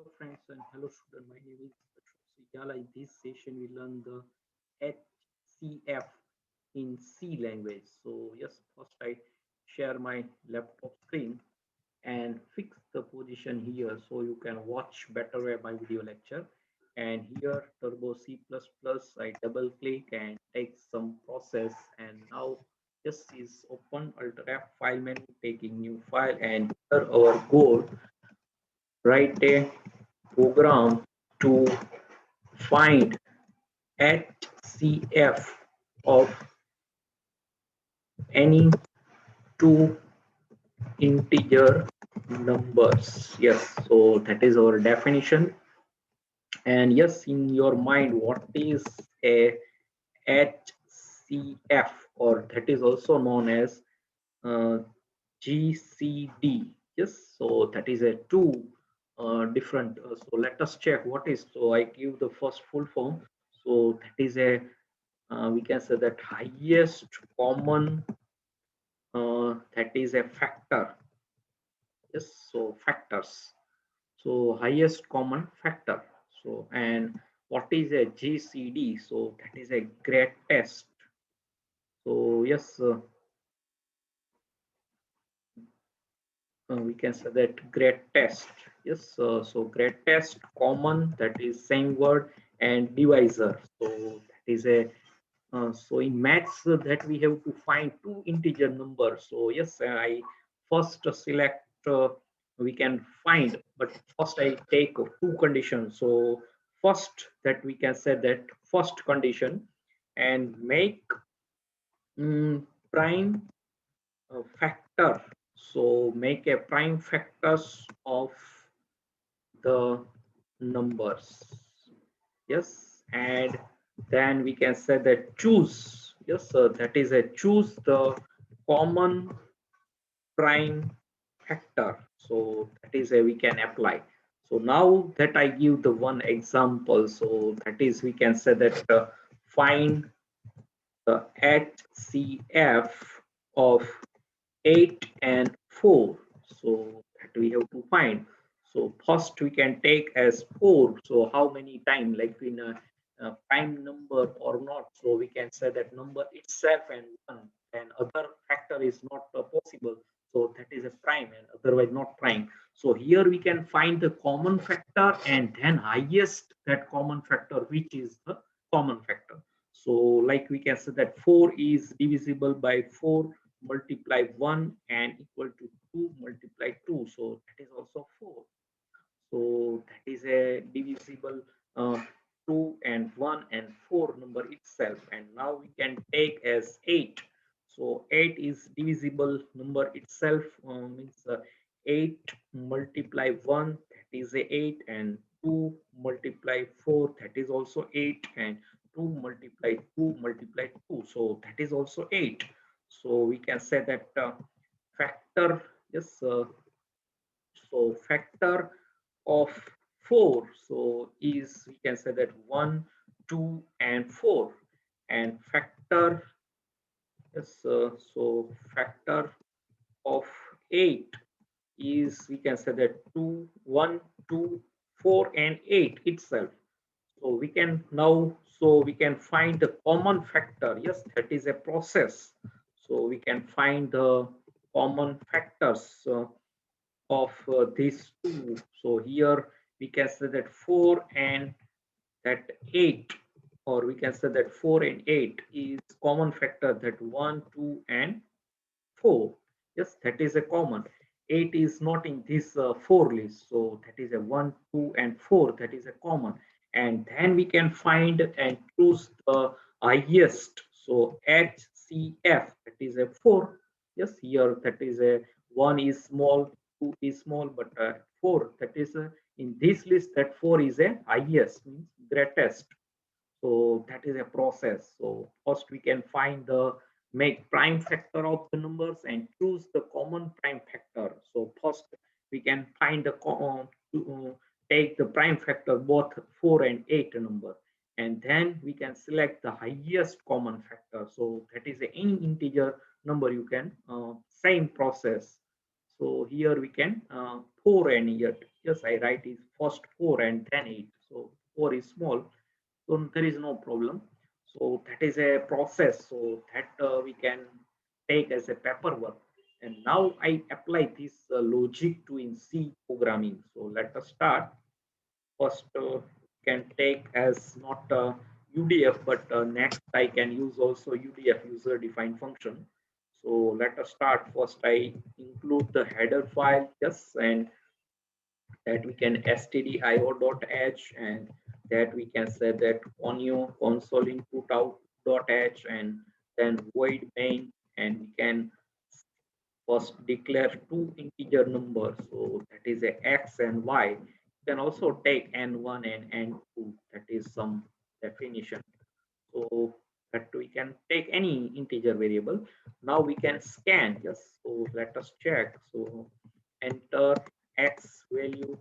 Hello friends and hello student. My name is Yala. In this session we learn the HCF in C language. So yes, first I share my laptop screen and fix the position here so you can watch better my video lecture. And here Turbo C++, I double click and take some process, and now this is open Alt F file menu, taking new file, and here our goal, write a program to find HCF of any two integer numbers. Yes, so that is our definition. And yes, in your mind, what is a HCF, or that is also known as uh, GCD? Yes, so that is a two different. So let us check what is. So I give the first full form. So that is a we can say that highest common, that is a factor. Yes, so factors. So highest common factor. So, and what is a GCD? So that is a greatest. So yes, we can say that greatest. Yes, so greatest common, that is same word, and divisor. So that is a so in maths, that we have to find two integer numbers. So yes, I first select, we can find, but first I take two conditions. So first, that we can say that first condition, and make prime factor. So make a prime factors of the numbers. Yes, and then we can say that choose. Yes, that is a choose the common prime factor. So that is a we can apply. So now that I give the one example, so that is we can say that find the HCF of 8 and 4. So that we have to find. So first we can take as 4. So how many time, like in a prime number or not? So we can say that number itself and 1, and other factor is not possible. So that is a prime, and otherwise not prime. So here we can find the common factor and then highest that common factor, which is the common factor. So like we can say that 4 is divisible by 4 multiply 1 and equal to 2 multiply 2. So that is also 4. So that is a divisible, 2 and 1 and 4 number itself. And now we can take as 8. So 8 is divisible number itself, means 8 multiply 1, that is a 8, and 2 multiply 4, that is also 8, and 2 multiply 2 multiply 2. So that is also 8. So we can say that factor, yes, so factor of 4, so is we can say that 1, 2 and 4, and factor, yes, so factor of 8 is we can say that 2, 1, 2, 4 and 8 itself. So we can now, so we can find the common factor. Yes, that is a process. So we can find the common factors of these two. So here we can say that 4 and that 8, or we can say that 4 and 8 is common factor, that 1, 2 and 4. Yes, that is a common. 8 is not in this 4 list, so that is a 1, 2 and 4, that is a common. And then we can find and choose the highest. So HCF, that is a 4. Yes, here that is a 1 is small, 2 is small, but 4, that is in this list, that 4 is a highest, means greatest. So that is a process. So first we can find the make prime factor of the numbers and choose the common prime factor. So first we can find the take the prime factor both 4 and 8 number, and then we can select the highest common factor. So that is any integer number you can, same process. So here we can 4 and here, yes, I write is first 4 and then 8. So 4 is small, so there is no problem. So that is a process. So that we can take as a paperwork. And now I apply this logic to in C programming. So let us start. First can take as not UDF, but next I can use also UDF, user defined function. So let us start. First I include the header file, yes, and that we can stdio.h, and that we can say that onio console input out.h, and then void main, and we can first declare two integer numbers, so that is a x and y. You can also take n1 and n2, that is some definition. So that we can take any integer variable. Now we can scan, yes, so let us check. So enter x value,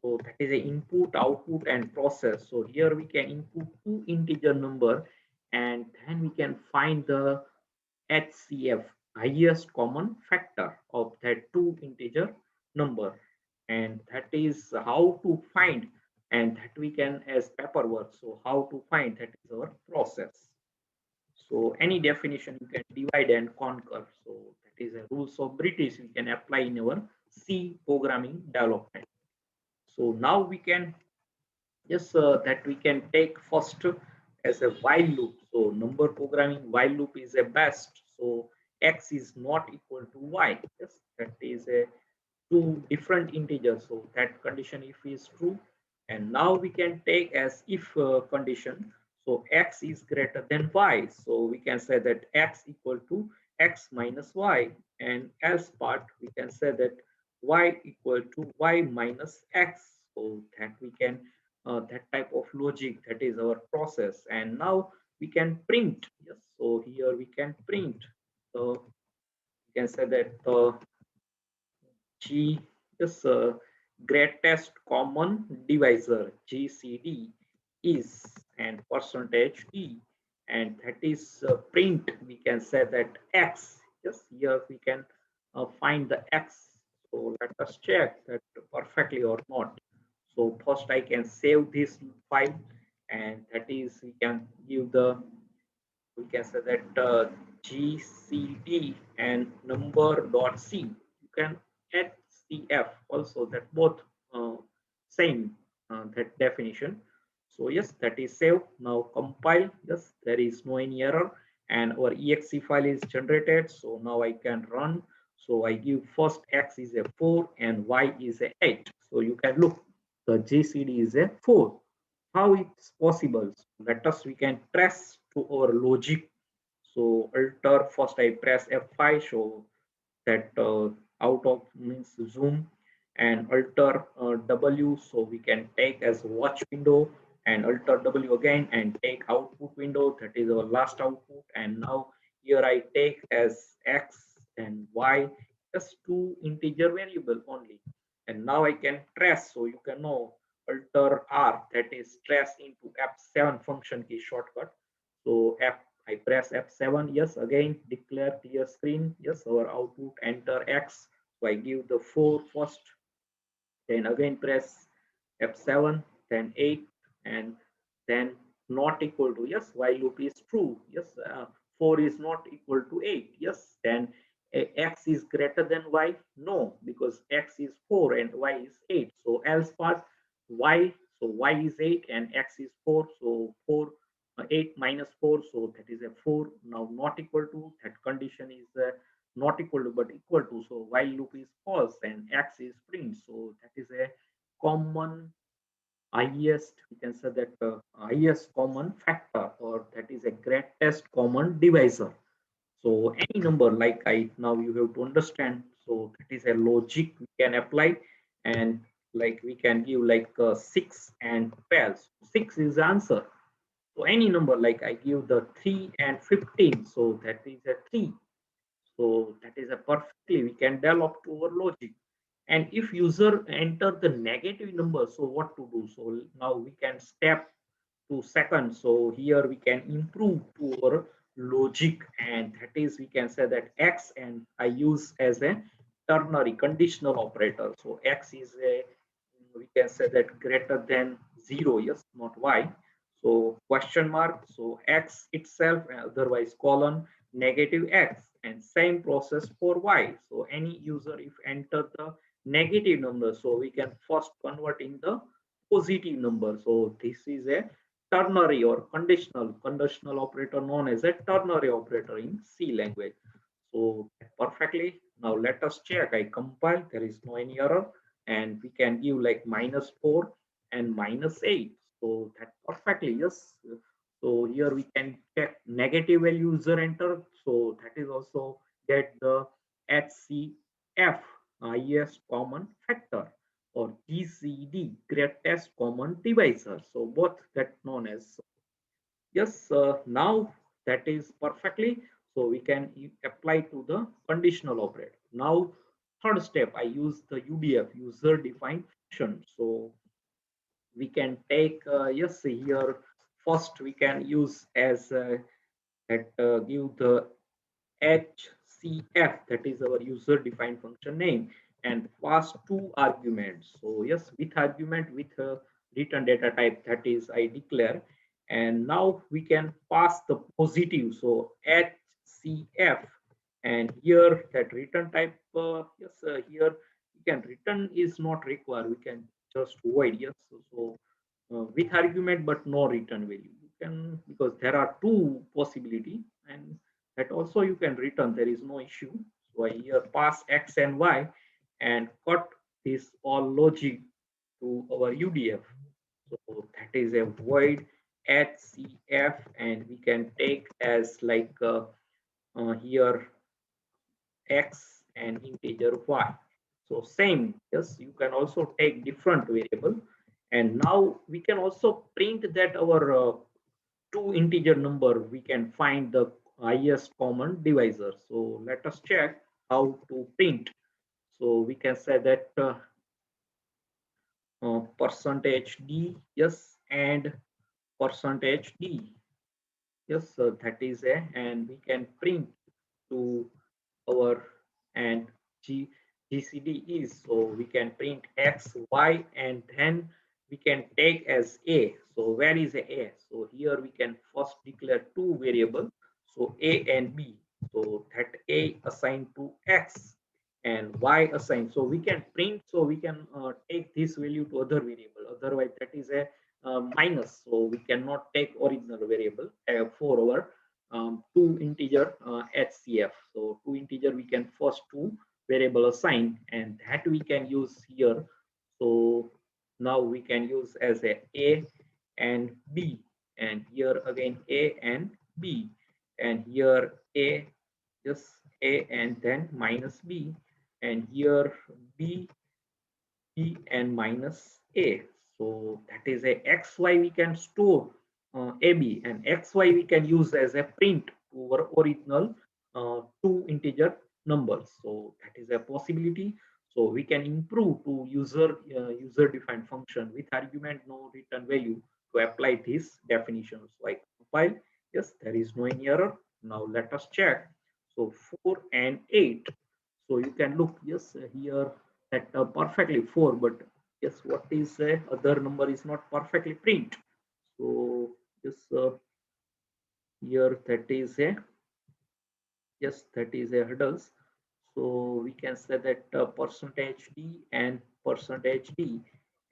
so that is a input, output, and process. So here we can input two integer number, and then we can find the HCF, highest common factor of that two integer number. And that is how to find, and that we can as paperwork. So how to find, that is our process. So any definition you can divide and conquer. So that is a rules of British we can apply in our C programming development. So now we can, yes, that we can take first as a while loop. So number programming while loop is a best. So x is not equal to y. Yes, that is a two different integers. So that condition if is true, and now we can take as if condition. So x is greater than y. So we can say that x equal to x minus y, and else part we can say that y equal to y minus x. So that we can that type of logic, that is our process. And now we can print. Yes, so here we can print. So we can say that G is greatest common divisor, GCD, is and percentage E, and that is print. We can say that X. Yes, here we can find the X. So let us check that perfectly or not. So first I can save this file, and that is we can give the, we can say that GCD and number.c. You can add CF also, that both same that definition. So yes, that is saved. Now compile. Yes, there is no any error, and our exe file is generated. So now I can run. So I give first x is a 4 and y is a 8. So you can look, the GCD is a 4. How it's possible? Let us, we can trace to our logic. So alter, first I press F5, so that out of means zoom, and alter W, so we can take as watch window, and alter W again and take output window, that is our last output. And now here I take as X and Y, just two integer variable only. And now I can trace, so you can know alter R, that is trace into F7 function key shortcut. So I press F7, yes, again declare clear screen, yes, our output enter X. So I give the 4 first, then again press F7, then 8, and then not equal to, yes, while loop is true, yes, 4 is not equal to 8, yes, then x is greater than y, no, because x is 4 and y is 8. So else part y, so y is 8 and x is 4, so 4 8 minus 4, so that is a 4. Now not equal to, that condition is not equal to but equal to, so while loop is false and x is print. So that is a common highest, we can say that highest common factor, or that is a greatest common divisor. So any number, like I, now you have to understand, so that is a logic we can apply. And like we can give like 6 and 12. 6 is the answer. So any number, like I give the 3 and 15, so that is a 3. So that is a perfectly we can develop to our logic. And if user enter the negative number, so what to do? So now we can step to second. So here we can improve to our logic, and that is we can say that X, and I use as a ternary conditional operator. So X is a, we can say that greater than 0, yes, not Y. So question mark, so X itself, otherwise colon, negative X, and same process for Y. So any user if enter the negative number, so we can first convert in the positive number. So this is a ternary or conditional operator known as a ternary operator in C language. So perfectly. Now let us check. I compile. There is no any error, and we can give like -4 and -8. So that perfectly, yes. So here we can check negative value user enter. So that is also get the HCF highest common factor or GCD greatest common divisor. So both that known as, yes, now that is perfectly. So we can apply to the conditional operator. Now third step, I use the UDF user defined function. So we can take, yes, here first we can use as that give the HCF, that is our user defined function name, and pass two arguments. So yes, with argument with return data type, that is I declare, and now we can pass the positive. So HCF, and here that return type, yes, here we can return is not required. We can just void, yes. So with argument but no return value. You can, because there are two possibility, and that also you can return, there is no issue. So I here pass X and Y and cut this all logic to our UDF. So that is a void HCF, and we can take as like here X and integer Y. So same, yes, you can also take different variable, and now we can also print that our two integer number, we can find the highest common divisor. So let us check how to print. So we can say that percentage %d, yes, and percentage %d, yes, that is a, and we can print to our, and GCD is, so we can print X, Y, and then we can take as A. So where is A? So here we can first declare two variables, so A and B. So that A assigned to X and Y assigned. So we can print, so we can take this value to other variable. Otherwise that is a minus. So we cannot take original variable for our two integer HCF. So two integer we can first two variable assign, and that we can use here. So now we can use as A and B, and here again A and B, and here A, just A and then minus B, and here B, B and minus A. So that is a XY we can store AB, and XY we can use as a print over original two integer numbers. So that is a possibility. So we can improve to user defined function with argument no return value to apply this definition. So I compile, yes, there is no any error. Now let us check. So 4 and 8. So you can look, yes, here at perfectly 4, but yes, what is other number is not perfectly print. So yes, here that is a, yes, that is a hurdles. So we can say that percentage %d and percentage %d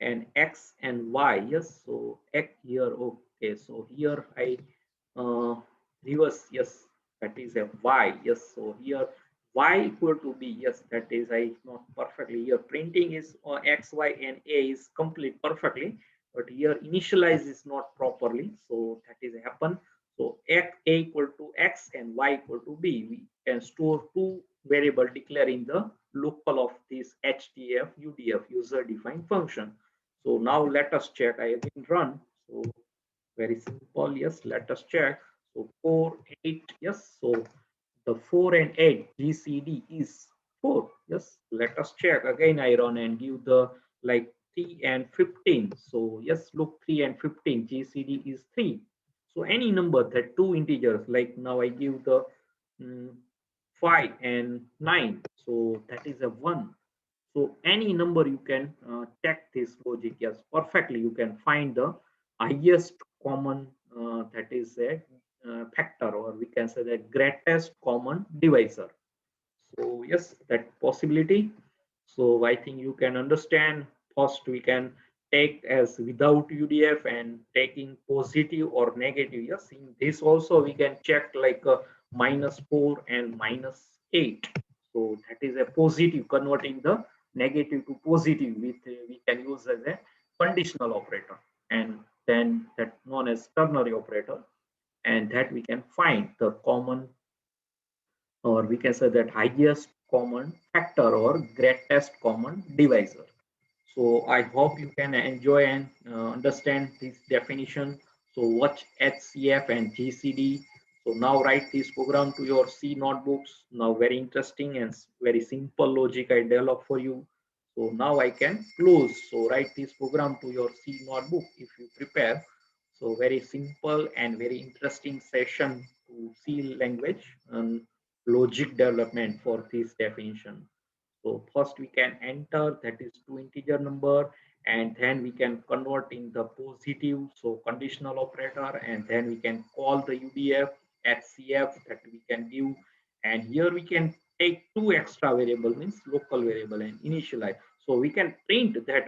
and X and Y. Yes, so X here, okay, so here I reverse, yes, that is a Y. Yes, so here Y equal to B, yes, that is I not perfectly here printing is X, Y, and A is complete perfectly, but here initialize is not properly, so that is happen. So A equal to X and Y equal to B, we can store two variable declaring the local of this HCF UDF user defined function. So now let us check. I again run. So very simple. Yes, let us check. So 4, 8. Yes. So the 4 and 8 GCD is 4. Yes. Let us check again. I run and give the like 3 and 15. So yes, look, 3 and 15 GCD is 3. So any number that two integers, like now I give the 5 and 9. So that is a 1. So any number you can check this logic. Yes, perfectly. You can find the highest common, that is a factor, or we can say the greatest common divisor. So yes, that possibility. So I think you can understand. First, we can take as without UDF and taking positive or negative. Yes, in this also we can check like -4 and -8. So that is a positive, converting the negative to positive with we can use as a conditional operator, and then that known as ternary operator, and that we can find the common, or we can say that highest common factor or greatest common divisor. So I hope you can enjoy and understand this definition. So watch HCF and GCD. So now write this program to your C notebooks. Now very interesting and very simple logic I develop for you. So now I can close. So write this program to your C notebook if you prepare. So very simple and very interesting session to C language and logic development for this definition. So first we can enter, that is two integer number, and then we can convert in the positive, so conditional operator, and then we can call the UDF, HCF that we can give, and here we can take two extra variable, means local variable and initialize. So we can print that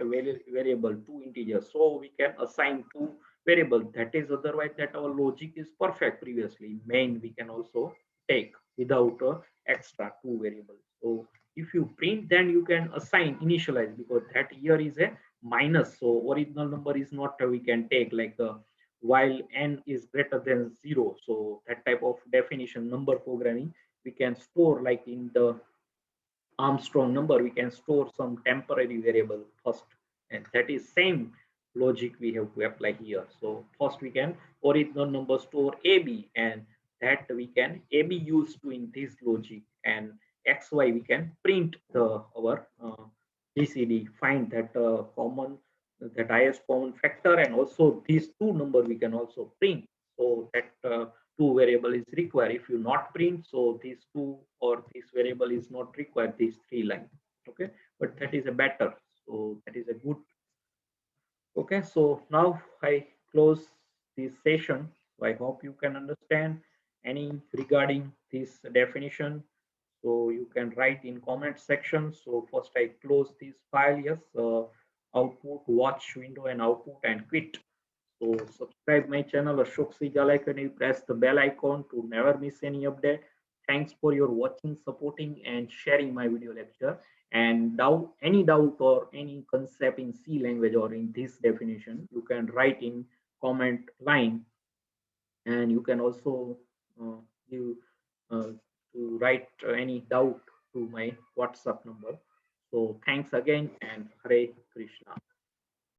variable two integers, so we can assign two variable. That is otherwise that our logic is perfect previously. Main we can also take without extra two variables. So if you print, then you can assign initialize, because that here is a minus, so original number is not we can take like while n is greater than 0. So that type of definition number programming we can store like in the Armstrong number, we can store some temporary variable first, and that is same logic we have to apply here. So first we can original number store AB, and that we can AB used to in this logic, and XY we can print the our GCD, find that common, that highest common factor, and also these two number we can also print. So that two variable is required. If you not print, so these two or this variable is not required, these three line. Okay, but that is a better. So that is a good. Okay, so now I close this session. So I hope you can understand any regarding this definition. So you can write in comment section. So first I close this file. Yes, output, watch window and output, and quit. So subscribe my channel Ashok C. Jalai, and you press the bell icon to never miss any update. Thanks for your watching, supporting, and sharing my video lecture. And any doubt or any concept in C language or in this definition, you can write in comment line, and you can also uh, give to write any doubt to my WhatsApp number. So thanks again, and Hare Krishna.